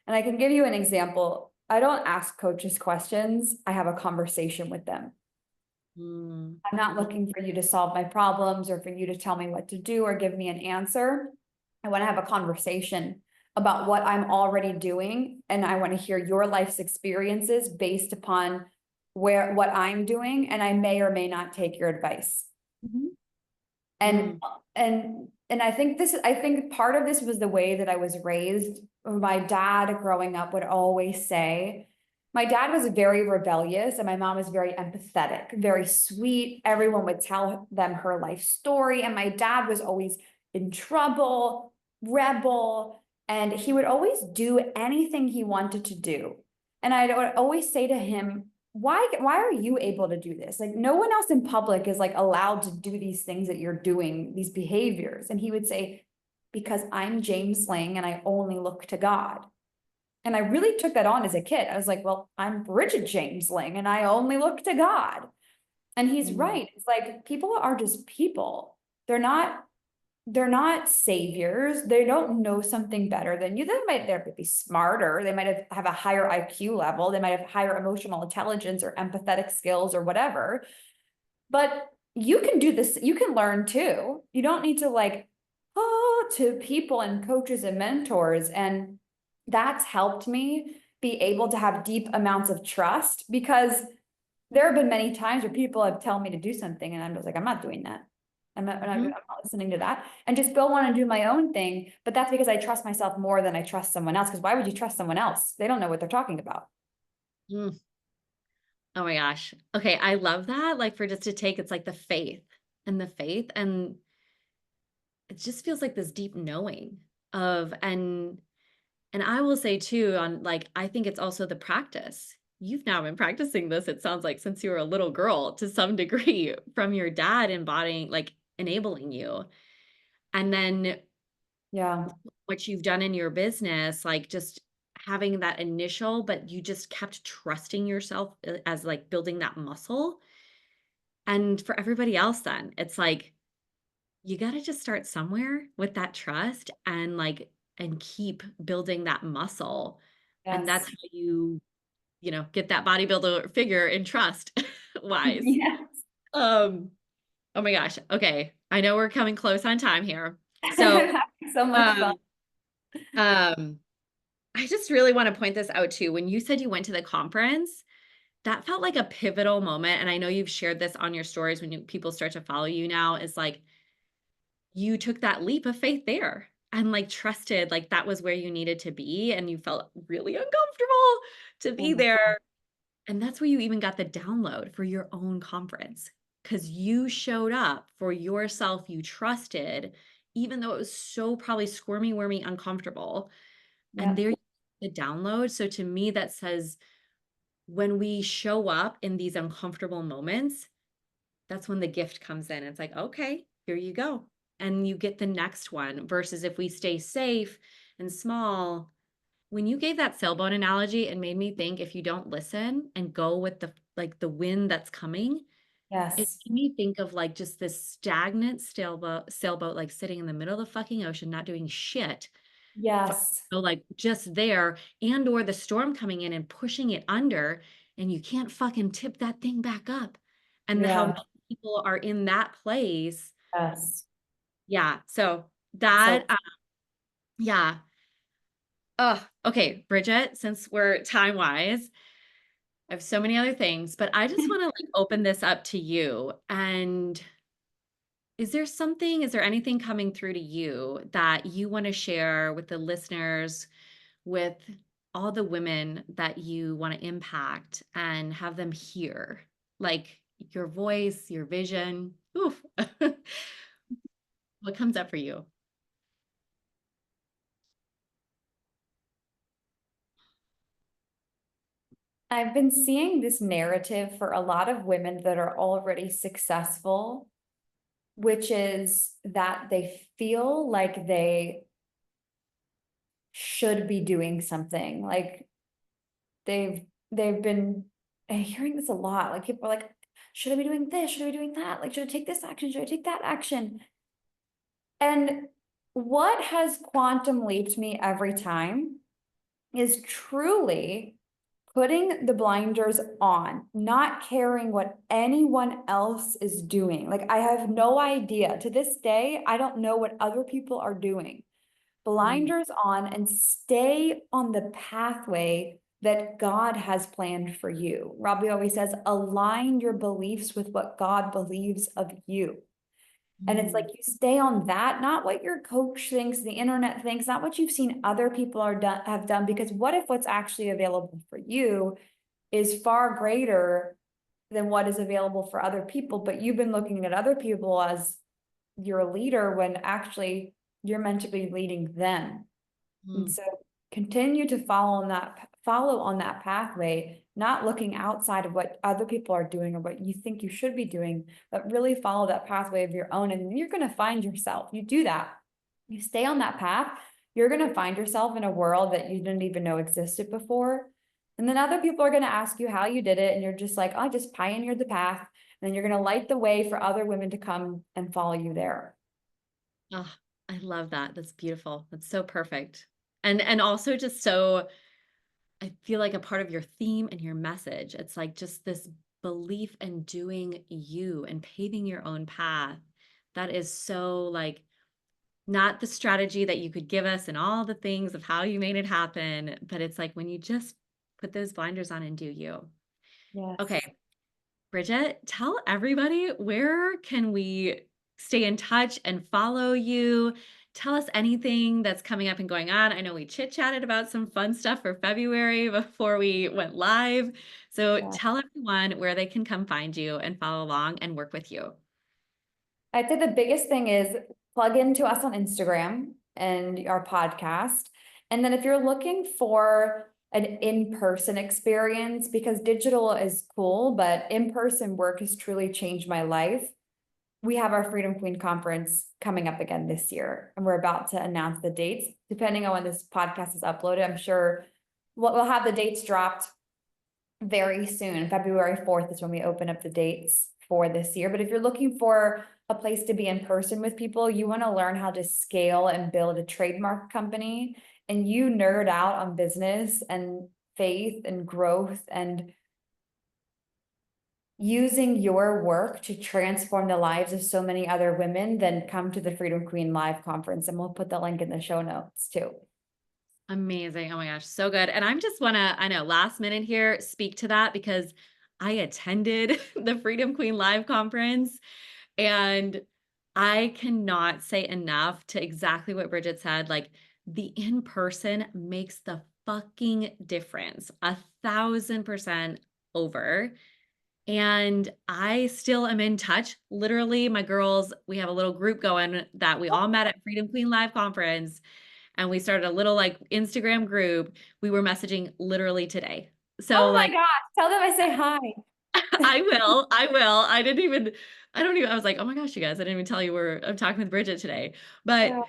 And I can give you an example. I don't ask coaches questions, I have a conversation with them. mm, I'm not mm, looking for you to solve my problems or for you to tell me what to do or give me an answer. I want to have a conversation about what I'm already doing. And I want to hear your life's experiences based upon what I'm doing. And I may or may not take your advice. mhm, And mm, I think part of this was the way that I was raised. My dad growing up would always say, my dad was very rebellious and my mom was very empathetic, very sweet. Everyone would tell them her life story. And my dad was always in trouble, rebel, and he would always do anything he wanted to do. And I would always say to him, why are you able to do this? Like no one else in public is like allowed to do these things that you're doing, these behaviors. And he would say, because I'm James Ling and I only look to God. And I really took that on as a kid. I was like, well, I'm Bridget James Ling and I only look to God. And he's mm, right. It's like people are just people. They're not they're not saviors. They don't know something better than you. They might be smarter. They might have a higher IQ level. They might have higher emotional intelligence or empathetic skills or whatever. But you can do this. You can learn too. You don't need to like, oh, to people and coaches and mentors. And that's helped me be able to have deep amounts of trust because there have been many times where people have tell me to do something and I'm just like, I'm not doing that. I'm mhm, not listening to that and just go on and do my own thing. But that's because I trust myself more than I trust someone else. Because why would you trust someone else? They don't know what they're talking about. mm. Oh my gosh. Okay, I love that. Like for just to take, it's like the faith, and it just feels like this deep knowing of, and I will say too, on like, I think it's also the practice. You've now been practicing this, it sounds like, since you were a little girl to some degree from your dad embodying, like enabling you. And then Yeah. what you've done in your business, like just having that initial, but you just kept trusting yourself as like building that muscle. And for everybody else, then it's like, you got to just start somewhere with that trust and like, and keep building that muscle. And that's Yes. how get that bodybuilder figure in trust wise. Yes. Um, oh my gosh. Okay. I know we're coming close on time here. So, I'm having so much um, fun. um, I just really want to point this out too. When you said you went to the conference, that felt like a pivotal moment. And I know you've shared this on your stories when people start to follow you now, is like you took that leap of faith there and like trusted like that was where you needed to be. And you felt really uncomfortable to Oh be my God. there. And that's where you even got the download for your own conference because you showed up for yourself. You trusted, even though it was so probably squirmy, wormy, uncomfortable. And Yep. there you the download. So to me, that says when we show up in these uncomfortable moments, that's when the gift comes in. It's like, okay, here you go. And you get the next one versus if we stay safe and small. When you gave that sailboat analogy, it made me think if you don't listen and go with the wind that's coming, it Yes. made me think of like just this stagnant sailboat like sitting in the middle of the fucking ocean, not doing shit. Yes. So like just there and or the storm coming in and pushing it under and you can't fucking tip that thing back up. And how Yeah. many people are in that place. Yes. Yeah. So So that yeah. Oh, okay, Bridget, since we're time wise, I have so many other things, but I just want to like open this up to you. And is there anything coming through to you that you want to share with the listeners, with all the women that you want to impact and have them hear? Like your voice, your vision. Oof. What comes up for you? I've been seeing this narrative for a lot of women that are already successful, which is that they feel like they should be doing something. Like they've been hearing this a lot. Like people are like, should I be doing this? Should I be doing that? Like, should I take this action? Should I take that action? And what has quantum leaped me every time is truly putting the blinders on, not caring what anyone else is doing. Like, I have no idea. To this day, I don't know what other people are doing. Mm, Blinders on and stay on the pathway that God has planned for you. Robbie always says, align your beliefs with what God believes of you. And it's like mm, you stay on that, not what your coach thinks, the internet thinks, not what you've seen other people have done. Because what if what's actually available for you is far greater than what is available for other people? But you've been looking at other people as your leader when actually you're meant to be leading them. And mm, so continue to follow on that pathway, not looking outside of what other people are doing or what you think you should be doing, but really follow that pathway of your own. And you're going to find yourself. You do that. You stay on that path, you're going to find yourself in a world that you didn't even know existed before. And then other people are going to ask you how you did it. And you're just like, I just pioneered the path. And then you're going to light the way for other women to come and follow you there. oh, I love that. That's beautiful. That's so perfect. And also just so I feel like a part of your theme and your message. It's like just this belief in doing you and paving your own path. That is so like not the strategy that you could give us and all the things of how you made it happen, but it's like when you just put those blinders on and do you. Okay, Yes. Bridget, tell everybody where can we stay in touch and follow you? Tell us anything that's coming up and going on. I know we chit-chatted about some fun stuff for February before we went live. So Yeah. tell everyone where they can come find you and follow along and work with you. I'd say the biggest thing is plug into us on Instagram and our podcast. And then if you're looking for an in-person experience, because digital is cool, but in-person work has truly changed my life. we have our Freedom Queen conference coming up again this year, and we're about to announce the dates. Depending on when this podcast is uploaded, I'm sure we'll have the dates dropped very soon. February 4th is when we open up the dates for this year. But if you're looking for a place to be in person with people, you want to learn how to scale and build a trademark company, and you nerd out on business and faith and growth and using your work to transform the lives of so many other women, then come to the Freedom Queen Live conference, and we'll put the link in the show notes too. Amazing. Oh my gosh, so good. And I'm just wanna, I know, last minute here, speak to that because I attended the Freedom Queen Live conference and I cannot say enough to exactly what Bridget said. Like the in person makes the fucking difference 1,000% over. And I still am in touch. Literally, my girls, we have a little group going that we all met at Freedom Queen Live conference and we started a little like Instagram group. We were messaging literally today. So Oh my like gosh, tell them I say hi. I will, I will. I don't even I was like, "Oh my gosh, you guys, I didn't even tell you I'm talking with Bridget today." But Yeah,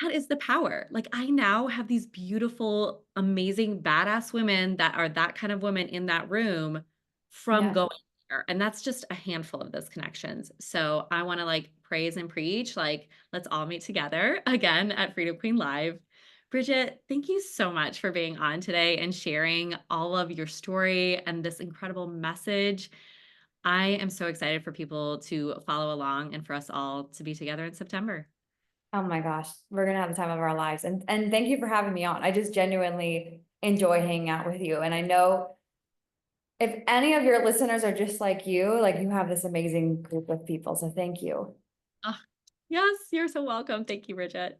that is the power. Like, I now have these beautiful, amazing, badass women that are that kind of women in that room from yeah. going there, and that's just a handful of those connections. So, I wanna, like, praise and preach, like, let's all meet together again at Freedom Queen Live. Bridget, thank you so much for being on today and sharing all of your story and this incredible message. I am so excited for people to follow along and for us all to be together in September. Oh my gosh, we're gonna have the time of our lives. And thank you for having me on. I just genuinely enjoy hanging out with you. And I know if any of your listeners are just like you have this amazing group of people. So thank you. Ah, yes, you're so welcome. Thank you, Bridget.